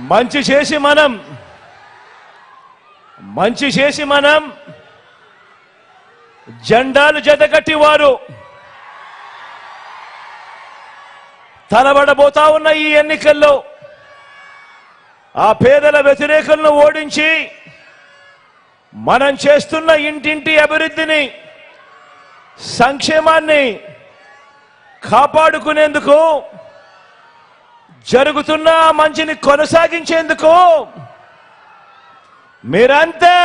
మంచి చేసి మనం జెండాలు జతకట్టి వారు తలబడబోతా ఉన్న ఈ ఎన్నికల్లో ఆ పేదల వ్యతిరేకులను ఓడించి మనం చేస్తున్న ఇంటింటి అభివృద్ధిని సంక్షేమాన్ని కాపాడుకునేందుకు జరుగుతున్న మంచిని కొనసాగించేందుకు మీరంతా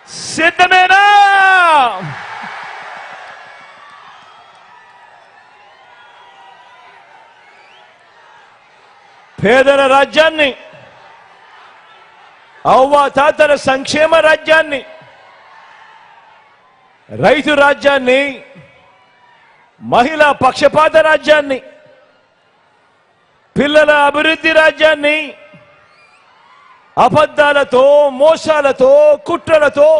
సిద్ధమేనా? పేదల రాజ్యాన్ని, అవ్వాతాతల సంక్షేమ రాజ్యాన్ని, రైతు రాజ్యాన్ని, మహిళా పక్షపాత రాజ్యాన్ని, పిల్లల అభివృద్ధి రాజ్యాన్ని అబద్ధాలతో, మోసాలతో, కుట్రలతో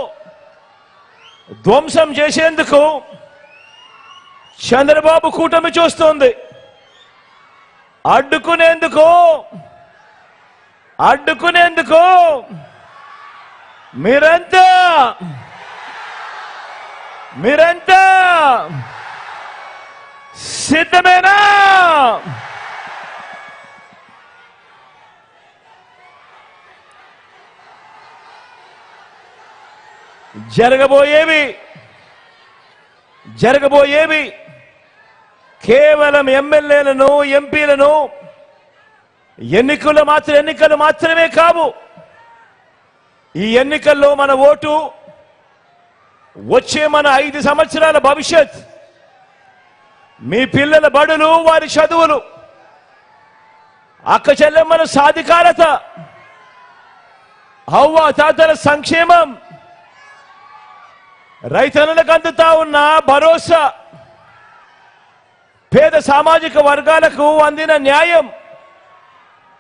ధ్వంసం చేసేందుకు చంద్రబాబు కూటమి చూస్తోంది. అడ్డుకునేందుకు మీరంతా సిద్ధమేనా? జరగబోయేవి కేవలం ఎమ్మెల్యేలను, ఎంపీలను ఎన్నికలు మాత్రమే కావు. ఈ ఎన్నికల్లో మన ఓటు వచ్చే మన 5 సంవత్సరాల భవిష్యత్, మీ పిల్లల బడులు, వారి చదువులు, అక్క చెల్లెమ్మల సాధికారత, అవ్వ తాతల సంక్షేమం, రైతన్నలకు అందుతా ఉన్న భరోసా, పేద సామాజిక వర్గాలకు అందిన న్యాయం,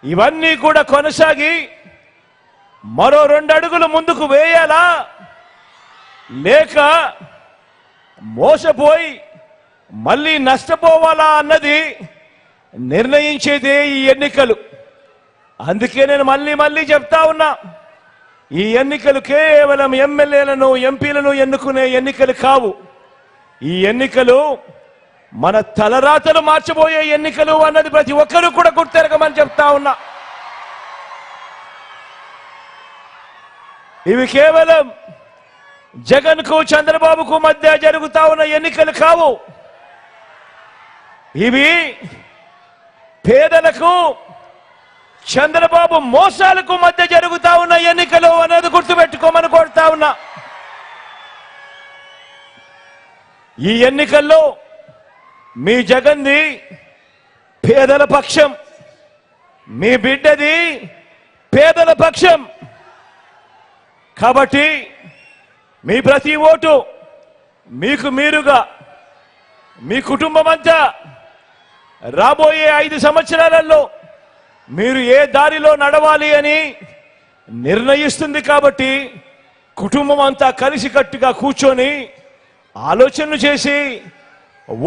ఇవన్నీ కూడా కొనసాగి మరో 2 అడుగులు ముందుకు వేయాలా, లేక మోసపోయి మళ్ళీ నష్టపోవాలా అన్నది నిర్ణయించేదే ఈ ఎన్నికలు. అందుకే నేను మళ్ళీ చెప్తా ఉన్నా, ఈ ఎన్నికలు కేవలం ఎమ్మెల్యేలను, ఎంపీలను ఎన్నుకునే ఎన్నికలు కావు. ఈ ఎన్నికలు మన తలరాతలు మార్చబోయే ఎన్నికలు అన్నది ప్రతి ఒక్కరూ కూడా గుర్తెరగమని చెప్తా ఉన్నా. ఇవి కేవలం జగన్ కు, చంద్రబాబుకు మధ్య జరుగుతా ఉన్న ఎన్నికలు కావు. ఇవి పేదలకు, చంద్రబాబు మోసాలకు మధ్య జరుగుతా ఉన్న ఎన్నికలు అనేది గుర్తుపెట్టుకోమని కోరుతా ఉన్నా. ఈ ఎన్నికల్లో మీ జగన్ది పేదల పక్షం, మీ బిడ్డది పేదల పక్షం. కాబట్టి మీ ప్రతి ఓటు మీకు మీరుగా, మీ కుటుంబం అంతా రాబోయే 5 సంవత్సరాలలో మీరు ఏ దారిలో నడవాలి అని నిర్ణయిస్తుంది. కాబట్టి కుటుంబం అంతా కలిసికట్టుగా కూర్చొని ఆలోచనలు చేసి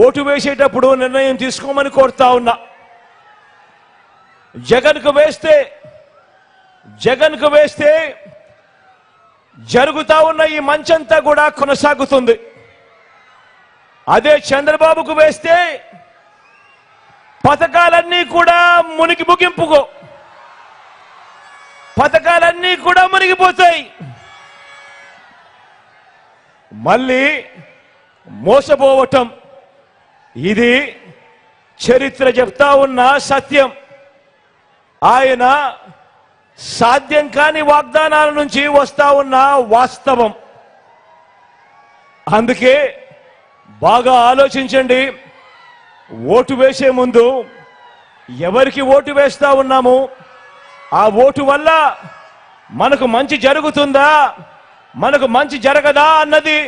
ఓటు వేసేటప్పుడు నిర్ణయం తీసుకోమని కోరుతా ఉన్నా. జగన్కు వేస్తే జరుగుతా ఉన్న ఈ మంచంతా కూడా కొనసాగుతుంది. అదే చంద్రబాబుకు వేస్తే పథకాలన్నీ కూడా మునిగిపోతాయి. మళ్ళీ మోసపోవటం, ఇది చరిత్ర చెప్తా ఉన్న సత్యం. ఆయన సాధ్యం కాని వాగ్దానాల నుంచి వస్తా ఉన్న వాస్తవం. అందుకే బాగా ఆలోచించండి. ఓటు వేసే ముందు ఎవరికి ఓటు వేస్తా ఉన్నాము, ఆ ఓటు వల్ల మనకు మంచి జరుగుతుందా, మనకు మంచి జరగదా అన్నది